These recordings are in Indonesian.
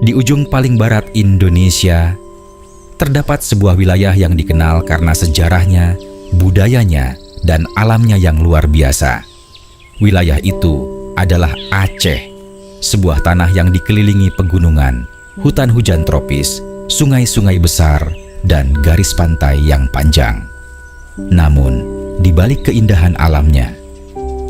Di ujung paling barat Indonesia, terdapat sebuah wilayah yang dikenal karena sejarahnya, budayanya, dan alamnya yang luar biasa. Wilayah itu adalah Aceh, sebuah tanah yang dikelilingi pegunungan, hutan hujan tropis, sungai-sungai besar, dan garis pantai yang panjang. Namun, di balik keindahan alamnya,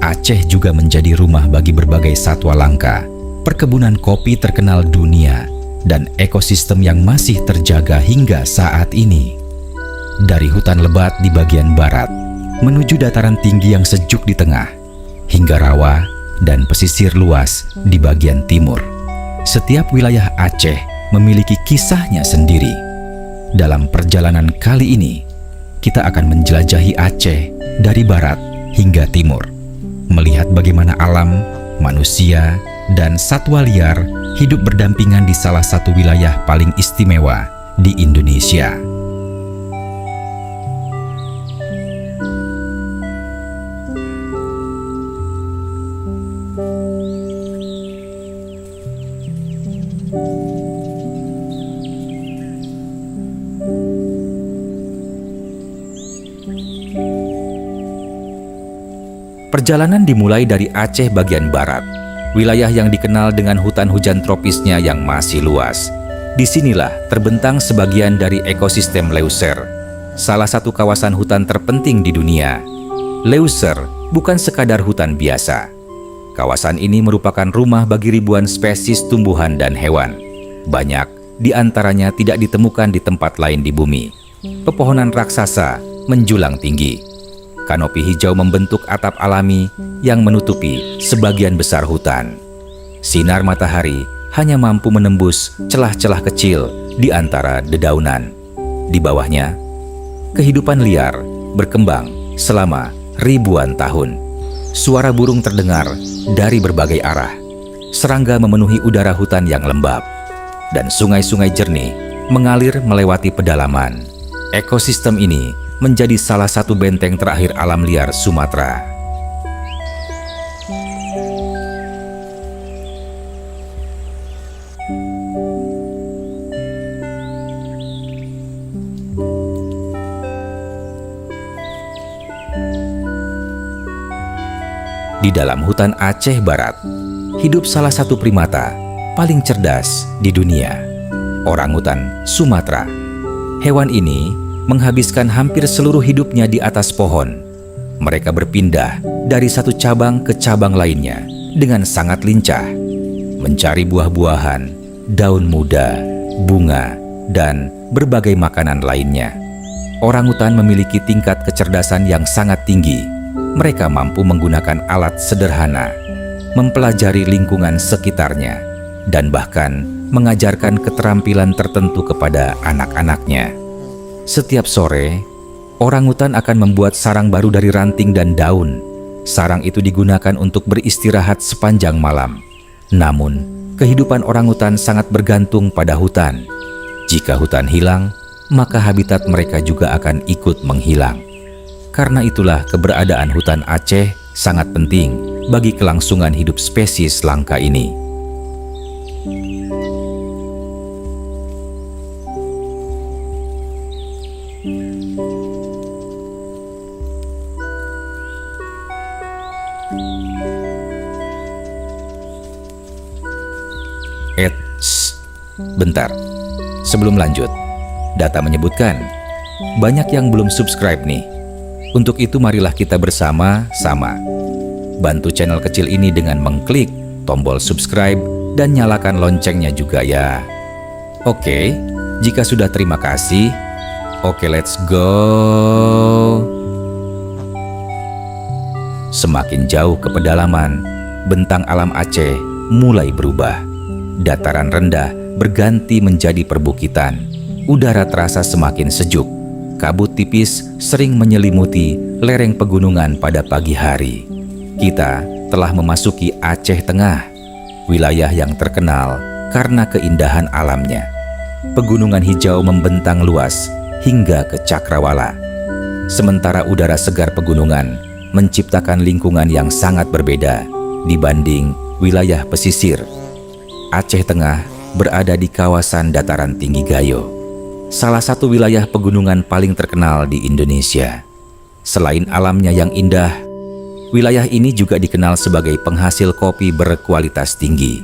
Aceh juga menjadi rumah bagi berbagai satwa langka, perkebunan kopi terkenal dunia, dan ekosistem yang masih terjaga hingga saat ini. Dari hutan lebat di bagian barat, menuju dataran tinggi yang sejuk di tengah, hingga rawa dan pesisir luas di bagian timur. Setiap wilayah Aceh memiliki kisahnya sendiri. Dalam perjalanan kali ini, kita akan menjelajahi Aceh dari barat hingga timur, melihat bagaimana alam, manusia, dan satwa liar hidup berdampingan di salah satu wilayah paling istimewa di Indonesia. Perjalanan dimulai dari Aceh bagian barat, wilayah yang dikenal dengan hutan hujan tropisnya yang masih luas. Disinilah terbentang sebagian dari ekosistem Leuser, salah satu kawasan hutan terpenting di dunia. Leuser bukan sekadar hutan biasa. Kawasan ini merupakan rumah bagi ribuan spesies tumbuhan dan hewan. Banyak di antaranya tidak ditemukan di tempat lain di bumi. Pepohonan raksasa menjulang tinggi. Kanopi hijau membentuk atap alami yang menutupi sebagian besar hutan. Sinar matahari hanya mampu menembus celah-celah kecil di antara dedaunan. Di bawahnya, kehidupan liar berkembang selama ribuan tahun. Suara burung terdengar dari berbagai arah. Serangga memenuhi udara hutan yang lembab, dan sungai-sungai jernih mengalir melewati pedalaman. Ekosistem ini menjadi salah satu benteng terakhir alam liar Sumatera. Di dalam hutan Aceh Barat, hidup salah satu primata paling cerdas di dunia, orangutan Sumatera. Hewan ini menghabiskan hampir seluruh hidupnya di atas pohon. Mereka berpindah dari satu cabang ke cabang lainnya dengan sangat lincah, mencari buah-buahan, daun muda, bunga, dan berbagai makanan lainnya. Orangutan memiliki tingkat kecerdasan yang sangat tinggi. Mereka mampu menggunakan alat sederhana, mempelajari lingkungan sekitarnya, dan bahkan mengajarkan keterampilan tertentu kepada anak-anaknya. Setiap sore, orangutan akan membuat sarang baru dari ranting dan daun. Sarang itu digunakan untuk beristirahat sepanjang malam. Namun, kehidupan orangutan sangat bergantung pada hutan. Jika hutan hilang, maka habitat mereka juga akan ikut menghilang. Karena itulah keberadaan hutan Aceh sangat penting bagi kelangsungan hidup spesies langka ini. Bentar, sebelum lanjut, data menyebutkan banyak yang belum subscribe nih. Untuk itu marilah kita bersama-sama bantu channel kecil ini dengan mengklik tombol subscribe dan nyalakan loncengnya juga ya. Oke, jika sudah terima kasih. Oke, let's go. Semakin jauh ke pedalaman, bentang alam Aceh mulai berubah. Dataran rendah berganti menjadi perbukitan. Udara terasa semakin sejuk. Kabut tipis sering menyelimuti lereng pegunungan pada pagi hari. Kita telah memasuki Aceh Tengah, wilayah yang terkenal karena keindahan alamnya. Pegunungan hijau membentang luas hingga ke Cakrawala. Sementara udara segar pegunungan menciptakan lingkungan yang sangat berbeda dibanding wilayah pesisir. Aceh Tengah berada di kawasan dataran tinggi Gayo, salah satu wilayah pegunungan paling terkenal di Indonesia. Selain alamnya yang indah, wilayah ini juga dikenal sebagai penghasil kopi berkualitas tinggi.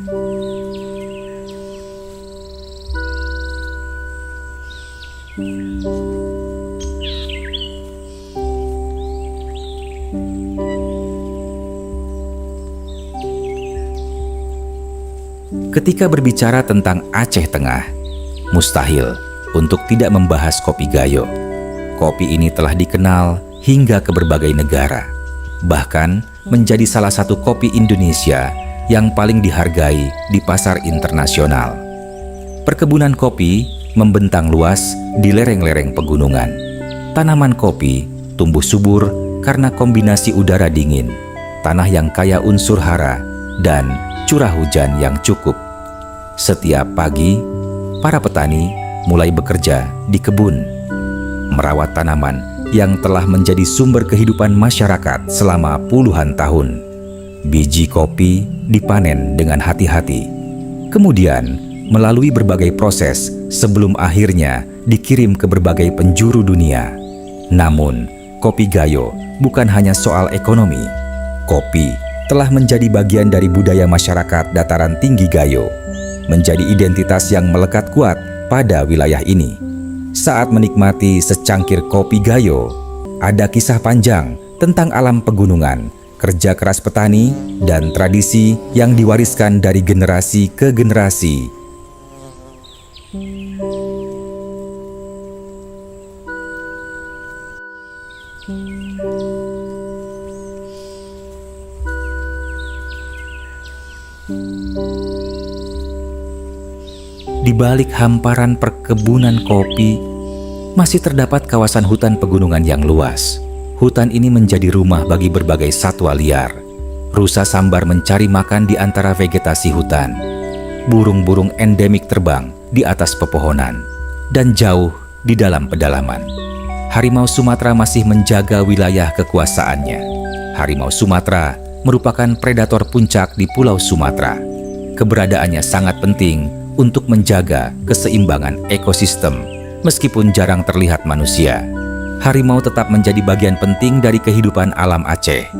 Ketika berbicara tentang Aceh Tengah, mustahil untuk tidak membahas kopi Gayo. Kopi ini telah dikenal hingga ke berbagai negara, bahkan menjadi salah satu kopi Indonesia yang paling dihargai di pasar internasional. Perkebunan kopi membentang luas di lereng-lereng pegunungan. Tanaman kopi tumbuh subur karena kombinasi udara dingin, tanah yang kaya unsur hara, dan curah hujan yang cukup. Setiap pagi, para petani mulai bekerja di kebun, merawat tanaman yang telah menjadi sumber kehidupan masyarakat selama puluhan tahun. Biji kopi dipanen dengan hati-hati, kemudian melalui berbagai proses sebelum akhirnya dikirim ke berbagai penjuru dunia. Namun, kopi Gayo bukan hanya soal ekonomi. Kopi telah menjadi bagian dari budaya masyarakat dataran tinggi Gayo, menjadi identitas yang melekat kuat pada wilayah ini. Saat menikmati secangkir kopi Gayo, ada kisah panjang tentang alam pegunungan, kerja keras petani, dan tradisi yang diwariskan dari generasi ke generasi. Di balik hamparan perkebunan kopi, masih terdapat kawasan hutan pegunungan yang luas. Hutan ini menjadi rumah bagi berbagai satwa liar. Rusa sambar mencari makan di antara vegetasi hutan. Burung-burung endemik terbang di atas pepohonan. Dan jauh di dalam pedalaman, harimau Sumatera masih menjaga wilayah kekuasaannya. Harimau Sumatera merupakan predator puncak di Pulau Sumatera. Keberadaannya sangat penting untuk menjaga keseimbangan ekosistem. Meskipun jarang terlihat manusia, harimau tetap menjadi bagian penting dari kehidupan alam Aceh.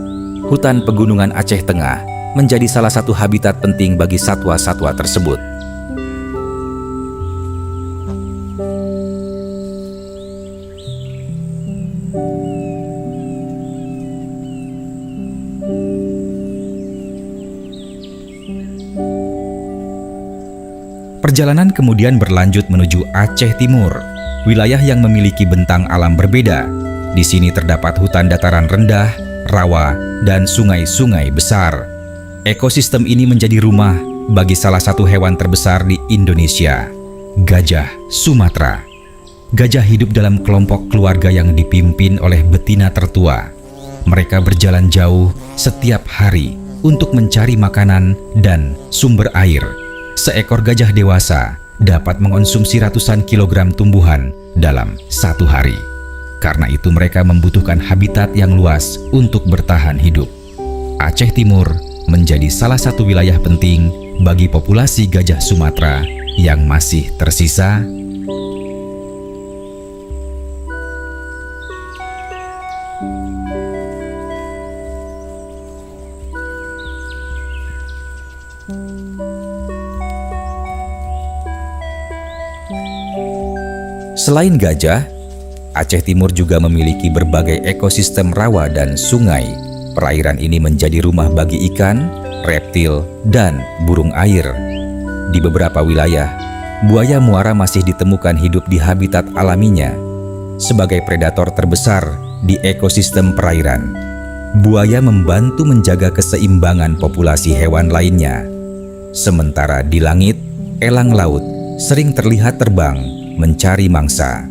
Hutan pegunungan Aceh Tengah menjadi salah satu habitat penting bagi satwa-satwa tersebut. Perjalanan kemudian berlanjut menuju Aceh Timur, wilayah yang memiliki bentang alam berbeda. Di sini terdapat hutan dataran rendah, rawa, dan sungai-sungai besar. Ekosistem ini menjadi rumah bagi salah satu hewan terbesar di Indonesia, gajah Sumatera. Gajah hidup dalam kelompok keluarga yang dipimpin oleh betina tertua. Mereka berjalan jauh setiap hari untuk mencari makanan dan sumber air. Seekor gajah dewasa dapat mengonsumsi ratusan kilogram tumbuhan dalam satu hari. Karena itu mereka membutuhkan habitat yang luas untuk bertahan hidup. Aceh Timur menjadi salah satu wilayah penting bagi populasi gajah Sumatera yang masih tersisa. Selain gajah, Aceh Timur juga memiliki berbagai ekosistem rawa dan sungai. Perairan ini menjadi rumah bagi ikan, reptil, dan burung air. Di beberapa wilayah, buaya muara masih ditemukan hidup di habitat alaminya. Sebagai predator terbesar di ekosistem perairan, buaya membantu menjaga keseimbangan populasi hewan lainnya. Sementara di langit, elang laut sering terlihat terbang mencari mangsa.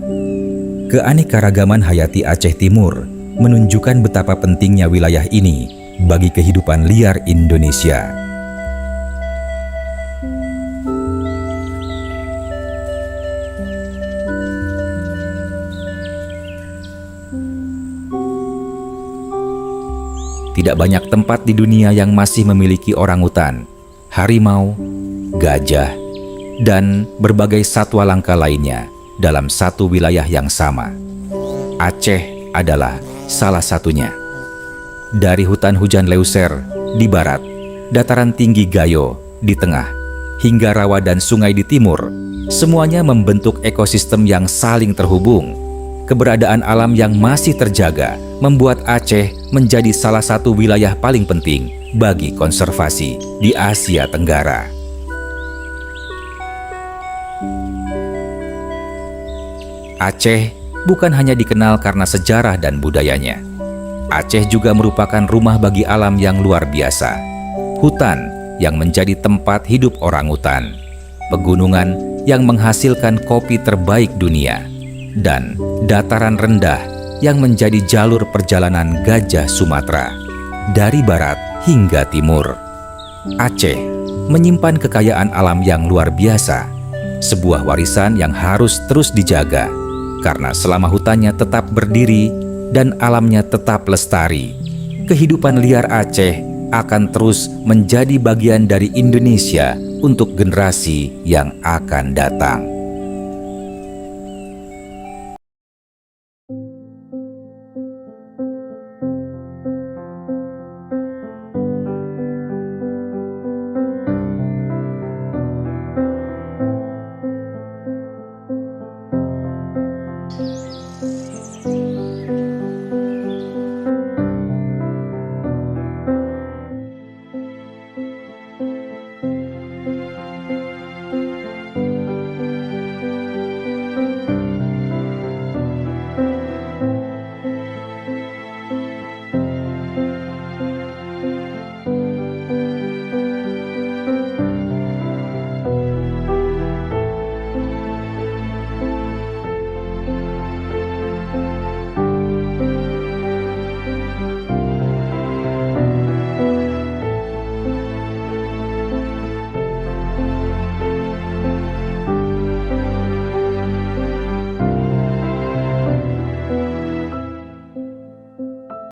Keanekaragaman hayati Aceh Timur menunjukkan betapa pentingnya wilayah ini bagi kehidupan liar Indonesia. Tidak banyak tempat di dunia yang masih memiliki orangutan, harimau, gajah, dan berbagai satwa langka lainnya dalam satu wilayah yang sama. Aceh adalah salah satunya. Dari hutan hujan Leuser di barat, dataran tinggi Gayo di tengah, hingga rawa dan sungai di timur, semuanya membentuk ekosistem yang saling terhubung. Keberadaan alam yang masih terjaga membuat Aceh menjadi salah satu wilayah paling penting bagi konservasi di Asia Tenggara. Aceh bukan hanya dikenal karena sejarah dan budayanya. Aceh juga merupakan rumah bagi alam yang luar biasa. Hutan yang menjadi tempat hidup orangutan, pegunungan yang menghasilkan kopi terbaik dunia, dan dataran rendah yang menjadi jalur perjalanan gajah Sumatera dari barat hingga timur. Aceh menyimpan kekayaan alam yang luar biasa, sebuah warisan yang harus terus dijaga karena selama hutannya tetap berdiri dan alamnya tetap lestari, kehidupan liar Aceh akan terus menjadi bagian dari Indonesia untuk generasi yang akan datang.